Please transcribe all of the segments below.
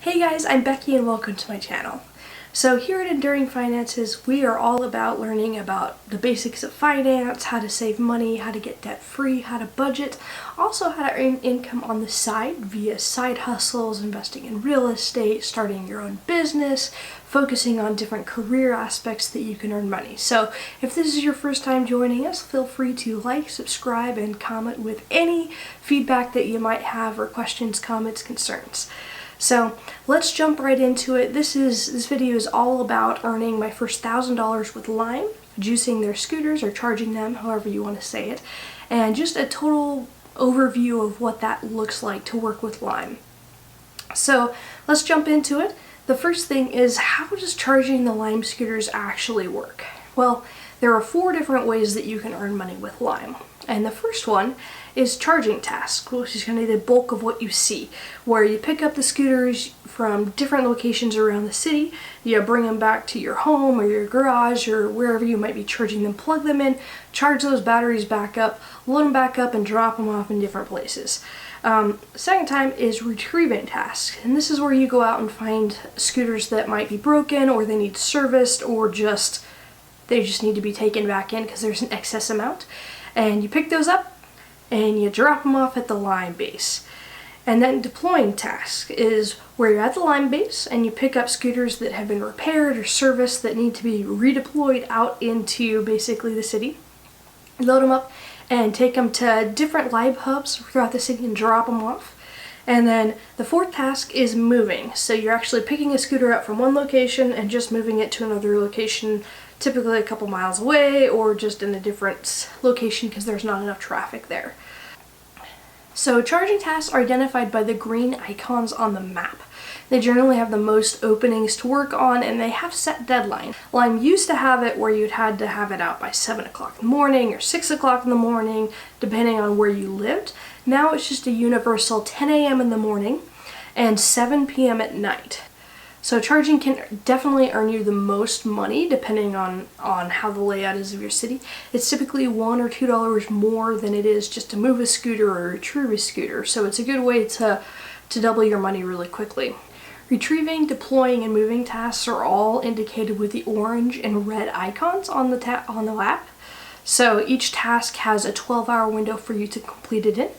Hey guys, I'm Becky and welcome to my channel. So here at Enduring Finances, we are all about learning about the basics of finance, how to save money, how to get debt free, how to budget, also how to earn income on the side via side hustles, investing in real estate, starting your own business, focusing on different career aspects that you can earn money. So if this is your first time joining us, feel free to like, subscribe, and comment with any feedback that you might have or questions, comments, concerns. So let's jump right into it. This video is all about earning my first $1,000 with Lime, juicing their scooters or charging them, however you want to say it, and just a total overview of what that looks like to work with Lime. So let's jump into it. The first thing is, how does charging the Lime scooters actually work? Well, there are 4 different ways that you can earn money with Lime. And the first one is charging tasks, which is going to be the bulk of what you see, where you pick up the scooters from different locations around the city, you bring them back to your home or your garage or wherever you might be charging them, plug them in, charge those batteries back up, load them back up, and drop them off in different places. Second time is retrieving tasks, and this is where you go out and find scooters that might be broken or they need serviced or they just need to be taken back in because there's an excess amount. And you pick those up and you drop them off at the Lime base. And then deploying task is where you're at the Lime base and you pick up scooters that have been repaired or serviced that need to be redeployed out into basically the city. Load them up and take them to different Lime hubs throughout the city and drop them off. And then the 4th task is moving. So you're actually picking a scooter up from one location and just moving it to another location, typically a couple miles away or just in a different location because there's not enough traffic there. So charging tasks are identified by the green icons on the map. They generally have the most openings to work on and they have set deadline. Lime used to have it where you'd had to have it out by 7 o'clock in the morning or 6 o'clock in the morning, depending on where you lived. Now it's just a universal 10 a.m. in the morning and 7 p.m. at night. So charging can definitely earn you the most money depending on how the layout is of your city. It's typically $1 or $2 more than it is just to move a scooter or retrieve a scooter. So it's a good way to double your money really quickly. Retrieving, deploying, and moving tasks are all indicated with the orange and red icons on the app. So each task has a 12-hour window for you to complete it in.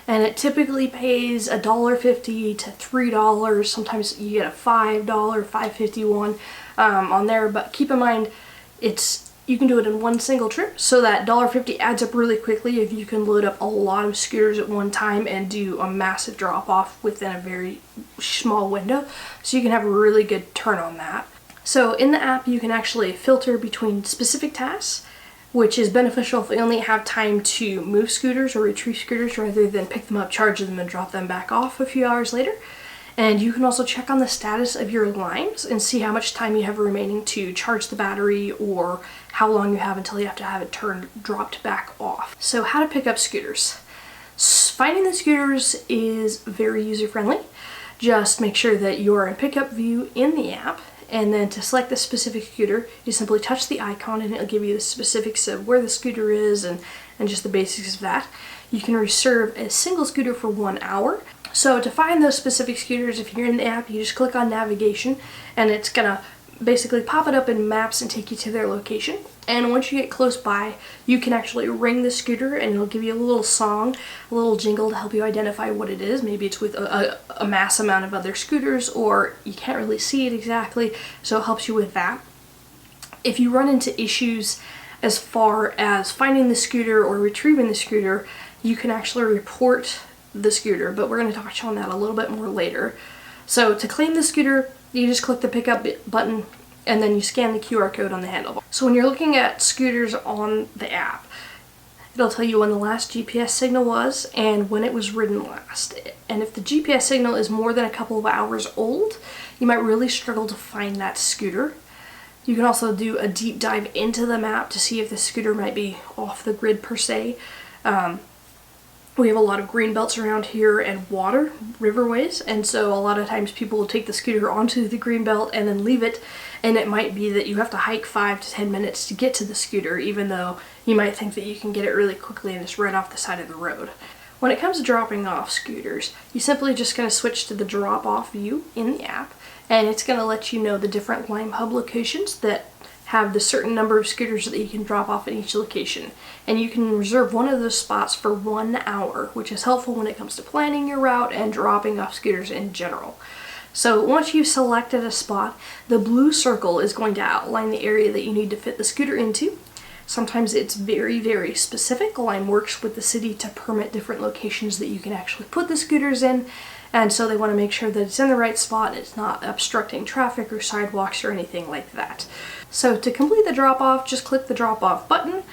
And it typically pays $1.50 to $3. Sometimes you get a $5, $5.50 one on there. But keep in mind, you can do it in one single trip. So that $1.50 adds up really quickly if you can load up a lot of scooters at one time and do a massive drop off within a very small window. So you can have a really good turn on that. So in the app, you can actually filter between specific tasks, which is beneficial if you only have time to move scooters or retrieve scooters rather than pick them up, charge them, and drop them back off a few hours later. And you can also check on the status of your Limes and see how much time you have remaining to charge the battery or how long you have until you have to have it dropped back off. So how to pick up scooters. Finding the scooters is very user-friendly. Just make sure that you're in pickup view in the app. And then to select the specific scooter, you simply touch the icon and it'll give you the specifics of where the scooter is and just the basics of that. You can reserve a single scooter for 1 hour. So to find those specific scooters, if you're in the app, you just click on navigation and it's gonna basically pop it up in maps and take you to their location. And once you get close by, you can actually ring the scooter and it'll give you a little song, a little jingle to help you identify what it is. Maybe it's with a mass amount of other scooters or you can't really see it exactly, so it helps you with that. If you run into issues as far as finding the scooter or retrieving the scooter, you can actually report the scooter, but we're going to touch on that a little bit more later. So to claim the scooter, you just click the pickup button and then you scan the QR code on the handlebar. So when you're looking at scooters on the app, it'll tell you when the last GPS signal was and when it was ridden last. And if the GPS signal is more than a couple of hours old, you might really struggle to find that scooter. You can also do a deep dive into the map to see if the scooter might be off the grid per se. We have a lot of green belts around here and water, riverways, and so a lot of times people will take the scooter onto the green belt and then leave it, and it might be that you have to hike 5 to 10 minutes to get to the scooter, even though you might think that you can get it really quickly and it's right off the side of the road. When it comes to dropping off scooters, you simply just going to switch to the drop off view in the app, and it's going to let you know the different Lime Hub locations that have the certain number of scooters that you can drop off at each location. And you can reserve one of those spots for 1 hour, which is helpful when it comes to planning your route and dropping off scooters in general. So once you've selected a spot, the blue circle is going to outline the area that you need to fit the scooter into. Sometimes it's very, very specific. Lime works with the city to permit different locations that you can actually put the scooters in, and so they want to make sure that it's in the right spot and it's not obstructing traffic or sidewalks or anything like that. So to complete the drop-off, just click the drop-off button.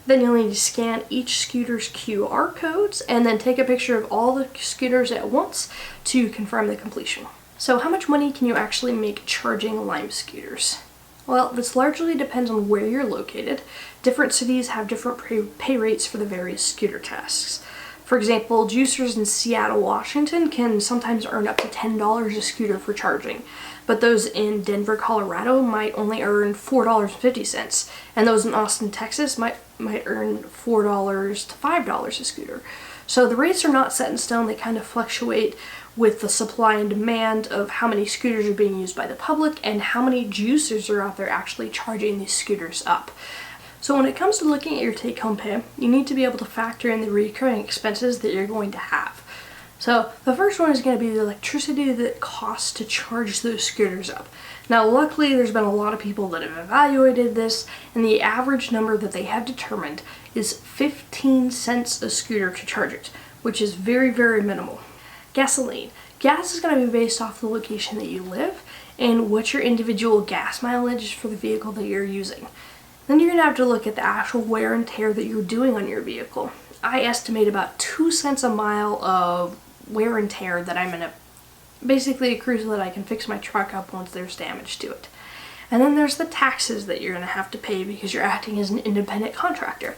Then you'll need to scan each scooter's QR codes and then take a picture of all the scooters at once to confirm the completion. So how much money can you actually make charging Lime scooters? Well, this largely depends on where you're located. Different cities have different pay rates for the various scooter tasks. For example, juicers in Seattle, Washington can sometimes earn up to $10 a scooter for charging, but those in Denver, Colorado might only earn $4.50, and those in Austin, Texas might earn $4 to $5 a scooter. So the rates are not set in stone, they kind of fluctuate with the supply and demand of how many scooters are being used by the public and how many juicers are out there actually charging these scooters up. So when it comes to looking at your take-home pay, you need to be able to factor in the recurring expenses that you're going to have. So the first one is going to be the electricity that it costs to charge those scooters up. Now luckily there's been a lot of people that have evaluated this, and the average number that they have determined is 15 cents a scooter to charge it, which is very, very minimal. Gasoline. Gas is going to be based off the location that you live and what your individual gas mileage is for the vehicle that you're using. Then you're going to have to look at the actual wear and tear that you're doing on your vehicle. I estimate about 2 cents a mile of wear and tear that I'm going to basically accrue so that I can fix my truck up once there's damage to it. And then there's the taxes that you're going to have to pay because you're acting as an independent contractor.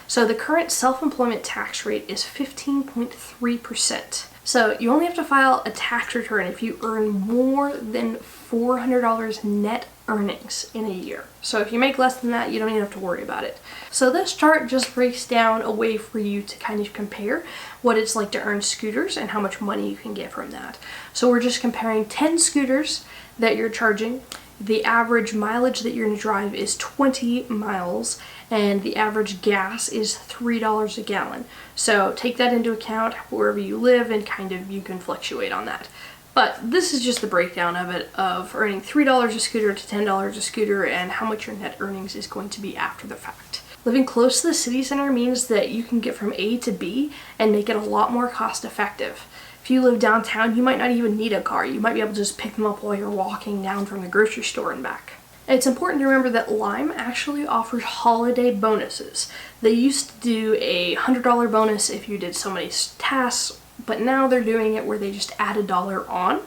So the current self-employment tax rate is 15.3%. So you only have to file a tax return if you earn more than $400 net earnings in a year. So if you make less than that, you don't even have to worry about it. So this chart just breaks down a way for you to kind of compare what it's like to earn scooters and how much money you can get from that. So we're just comparing 10 scooters that you're charging. The average mileage that you're going to drive is 20 miles, and the average gas is $3 a gallon. So take that into account wherever you live, and kind of you can fluctuate on that. But this is just the breakdown of it, of earning $3 a scooter to $10 a scooter and how much your net earnings is going to be after the fact. Living close to the city center means that you can get from A to B and make it a lot more cost effective. If you live downtown, you might not even need a car. You might be able to just pick them up while you're walking down from the grocery store and back. It's important to remember that Lime actually offers holiday bonuses. They used to do a $100 bonus if you did so many tasks, but now they're doing it where they just add $1 on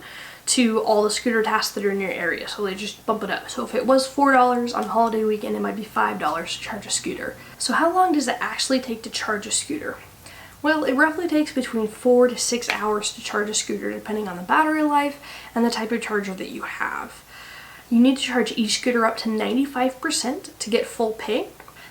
to all the scooter tasks that are in your area. So they just bump it up. So if it was $4 on holiday weekend, it might be $5 to charge a scooter. So how long does it actually take to charge a scooter? Well, it roughly takes between 4 to 6 hours to charge a scooter depending on the battery life and the type of charger that you have. You need to charge each scooter up to 95% to get full pay.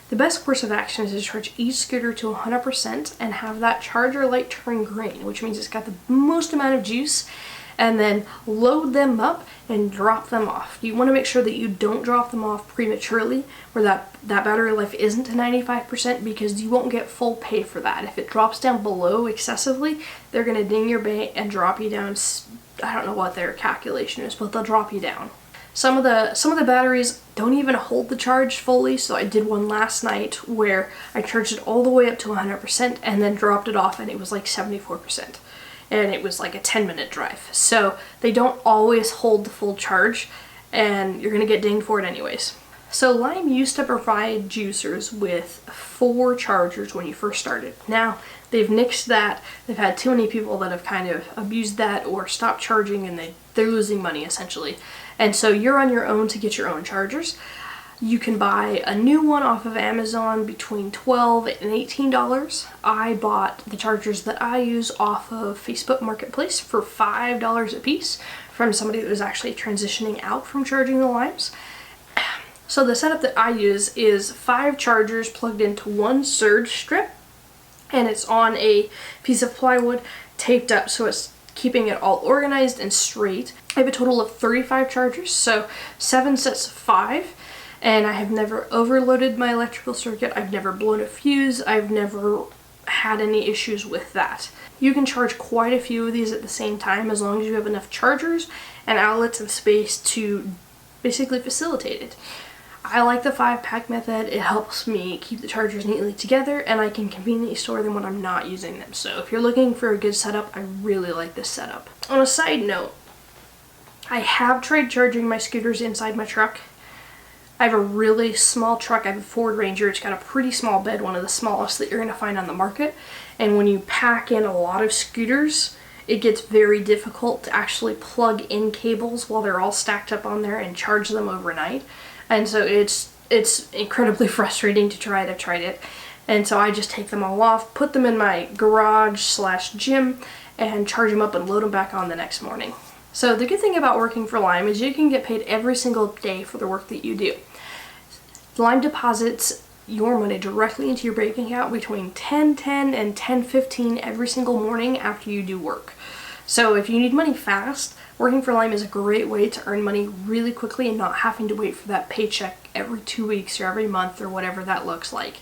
The best course of action is to charge each scooter to 100% and have that charger light turn green, which means it's got the most amount of juice, and then load them up and drop them off. You want to make sure that you don't drop them off prematurely where that battery life isn't to 95% because you won't get full pay for that. If it drops down below excessively, they're going to ding your bank and drop you down. I don't know what their calculation is, but they'll drop you down. Some of the batteries don't even hold the charge fully, so I did one last night where I charged it all the way up to 100% and then dropped it off and it was like 74%. And it was like a 10-minute drive. So they don't always hold the full charge and you're gonna get dinged for it anyways. So Lime used to provide juicers with 4 chargers when you first started. Now they've nixed that. They've had too many people that have kind of abused that or stopped charging, and they're losing money essentially. And so you're on your own to get your own chargers. You can buy a new one off of Amazon between $12 and $18. I bought the chargers that I use off of Facebook Marketplace for $5 a piece from somebody that was actually transitioning out from charging the Limes. So the setup that I use is 5 chargers plugged into one surge strip, and it's on a piece of plywood taped up so it's keeping it all organized and straight. I have a total of 35 chargers, so 7 sets of 5, and I have never overloaded my electrical circuit. I've never blown a fuse. I've never had any issues with that. You can charge quite a few of these at the same time as long as you have enough chargers and outlets and space to basically facilitate it. I like the 5-pack method. It helps me keep the chargers neatly together, and I can conveniently store them when I'm not using them. So if you're looking for a good setup, I really like this setup. On a side note, I have tried charging my scooters inside my truck. I have a really small truck. I have a Ford Ranger. It's got a pretty small bed, one of the smallest that you're going to find on the market. And when you pack in a lot of scooters, it gets very difficult to actually plug in cables while they're all stacked up on there and charge them overnight. And so it's incredibly frustrating to try it. I've tried it. And so I just take them all off, put them in my garage/gym, and charge them up and load them back on the next morning. So the good thing about working for Lime is you can get paid every single day for the work that you do. Lime deposits your money directly into your bank account between 10:10 and 10:15 every single morning after you do work. So if you need money fast, working for Lime is a great way to earn money really quickly and not having to wait for that paycheck every 2 weeks or every month or whatever that looks like.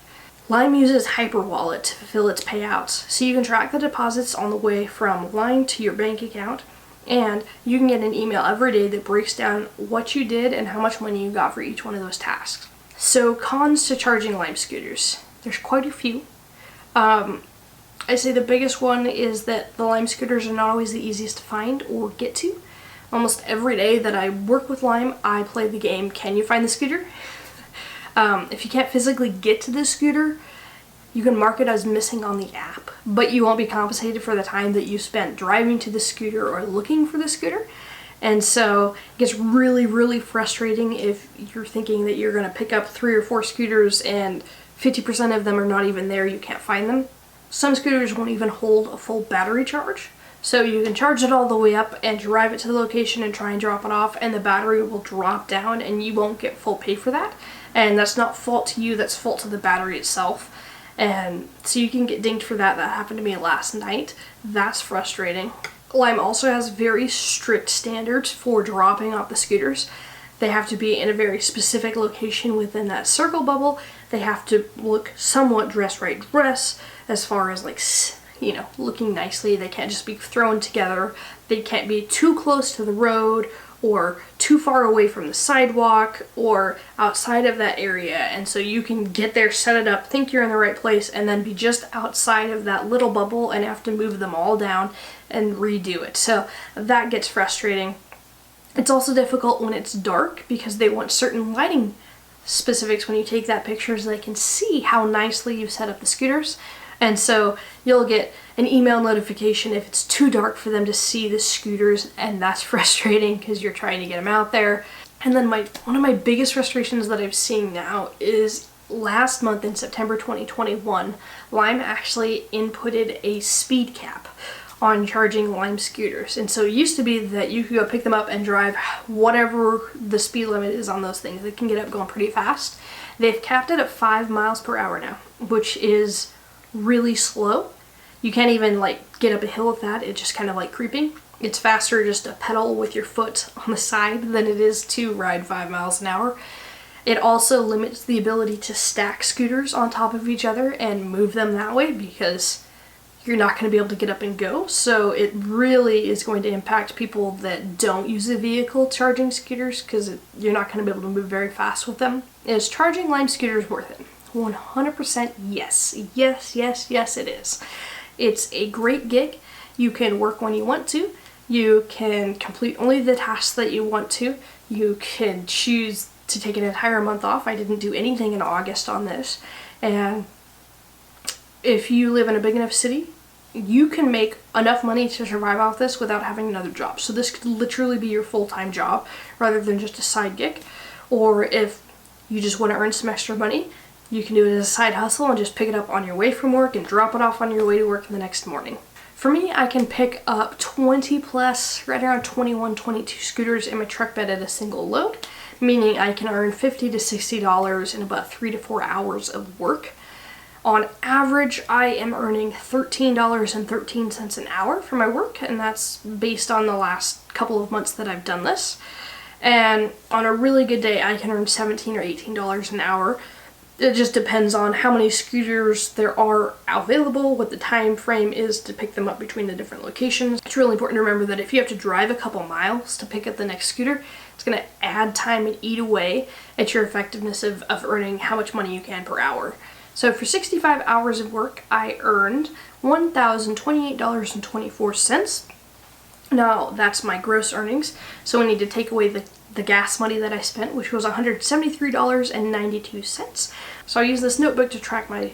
Lime uses Hyperwallet to fulfill its payouts, so you can track the deposits on the way from Lime to your bank account, and you can get an email every day that breaks down what you did and how much money you got for each one of those tasks. So cons to charging Lime scooters. There's quite a few. I'd say the biggest one is that the Lime scooters are not always the easiest to find or get to. Almost every day that I work with Lime, I play the game, can you find the scooter? If you can't physically get to the scooter, you can mark it as missing on the app, but you won't be compensated for the time that you spent driving to the scooter or looking for the scooter. And so it gets really, really frustrating if you're thinking that you're going to pick up 3 or 4 scooters and 50% of them are not even there, you can't find them. Some scooters won't even hold a full battery charge. So you can charge it all the way up and drive it to the location and try and drop it off, and the battery will drop down and you won't get full pay for that. And that's not fault to you, that's fault to the battery itself. And so you can get dinged for that. That happened to me last night. That's frustrating. Lime also has very strict standards for dropping off the scooters. They have to be in a very specific location within that circle bubble. They have to look somewhat dress-right dress as far as looking nicely. They can't just be thrown together. They can't be too close to the road or too far away from the sidewalk or outside of that area. And so you can get there, set it up, think you're in the right place, and then be just outside of that little bubble and have to move them all down and redo it. So that gets frustrating. It's also difficult when it's dark because they want certain lighting specifics when you take that picture so they can see how nicely you've set up the scooters. And so you'll get an email notification if it's too dark for them to see the scooters, and that's frustrating because you're trying to get them out there. And then one of my biggest frustrations that I'm seeing now is last month in September 2021, Lime actually inputted a speed cap on charging Lime scooters. And so it used to be that you could go pick them up and drive whatever the speed limit is on those things. They can get up going pretty fast. They've capped it at 5 miles per hour now, which is really slow. You can't even get up a hill with that. It's just kind of creeping. It's faster just to pedal with your foot on the side than it is to ride 5 miles an hour. It also limits the ability to stack scooters on top of each other and move them that way because you're not going to be able to get up and go. So it really is going to impact people that don't use a vehicle charging scooters because you're not going to be able to move very fast with them. Is charging Lime scooters worth it? 100% yes. Yes, it is. It's a great gig. You can work when you want to. You can complete only the tasks that you want to. You can choose to take an entire month off. I didn't do anything in August on this. And if you live in a big enough city, you can make enough money to survive off this without having another job. So this could literally be your full-time job rather than just a side gig. Or if you just want to earn some extra money, you can do it as a side hustle and just pick it up on your way from work and drop it off on your way to work the next morning. For me, I can pick up 20 plus, right around 21, 22 scooters in my truck bed at a single load, meaning I can earn $50 to $60 in about 3 to 4 hours of work. On average, I am earning $13.13 an hour for my work, and that's based on the last couple of months that I've done this. And on a really good day, I can earn $17 or $18 an hour. It just depends on how many scooters there are available, what the time frame is to pick them up between the different locations. It's really important to remember that if you have to drive a couple miles to pick up the next scooter, it's going to add time and eat away at your effectiveness of earning how much money you can per hour. So for 65 hours of work, I earned $1,028.24. Now, that's my gross earnings, so we need to take away the gas money that I spent, which was $173.92. So I use this notebook to track my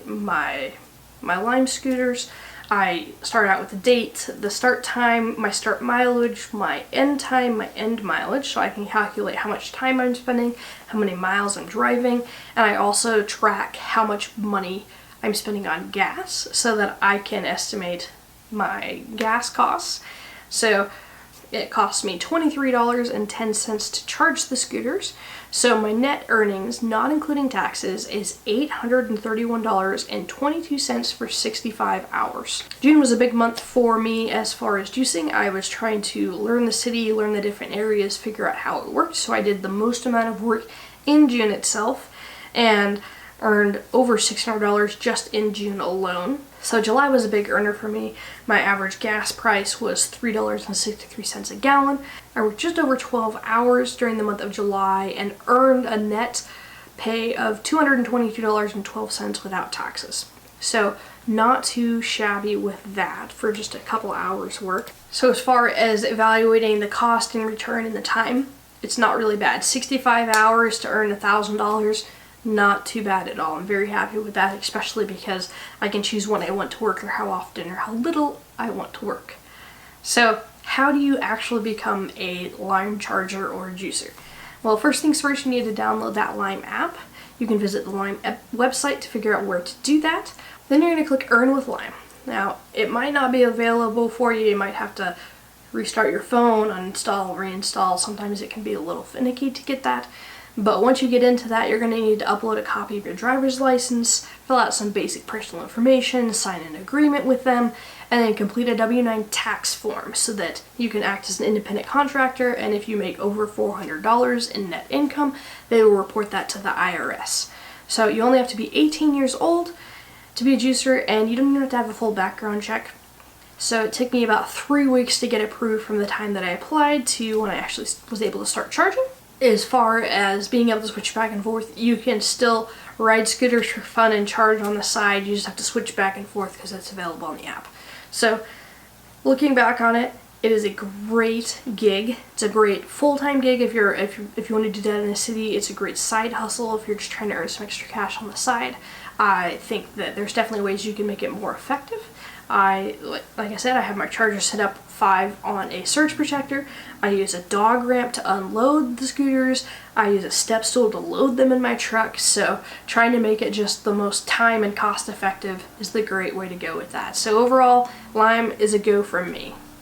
Lime scooters. I start out with the date, the start time, my start mileage, my end time, my end mileage, so I can calculate how much time I'm spending, how many miles I'm driving, and I also track how much money I'm spending on gas so that I can estimate my gas costs. So it costs me $23.10 to charge the scooters. So my net earnings, not including taxes, is $831.22 for 65 hours. June was a big month for me as far as juicing. I was trying to learn the city, learn the different areas, figure out how it worked. So I did the most amount of work in June itself and earned over $600 just in June alone. So July was a big earner for me. My average gas price was $3.63 a gallon. I worked just over 12 hours during the month of July and earned a net pay of $222.12 without taxes. So not too shabby with that for just a couple hours work. So as far as evaluating the cost and return and the time, it's not really bad. 65 hours to earn $1,000. Not too bad at all. I'm very happy with that, especially because I can choose when I want to work or how often or how little I want to work. So how do you actually become a Lime charger or a juicer? Well, first things first, you need to download that Lime app. You can visit the Lime website to figure out where to do that. Then you're going to click Earn with Lime. Now, it might not be available for you. You might have to restart your phone, uninstall, reinstall. Sometimes it can be a little finicky to get that. But once you get into that, you're going to need to upload a copy of your driver's license, fill out some basic personal information, sign an agreement with them, and then complete a W-9 tax form so that you can act as an independent contractor, and if you make over $400 in net income, they will report that to the IRS. So you only have to be 18 years old to be a juicer, and you don't even have to have a full background check. So it took me about 3 weeks to get approved from the time that I applied to when I actually was able to start charging. As far as being able to switch back and forth, you can still ride scooters for fun and charge on the side. You just have to switch back and forth because it's available on the app. So looking back on it, it is a great gig. It's a great full-time gig if you want to do that in the city. It's a great side hustle if you're just trying to earn some extra cash on the side. I think that there's definitely ways you can make it more effective. Like I said, I have my charger set up 5 on a surge protector. I use a dog ramp to unload the scooters. I use a step stool to load them in my truck. So trying to make it just the most time and cost effective is the great way to go with that. So overall, Lime is a go from me.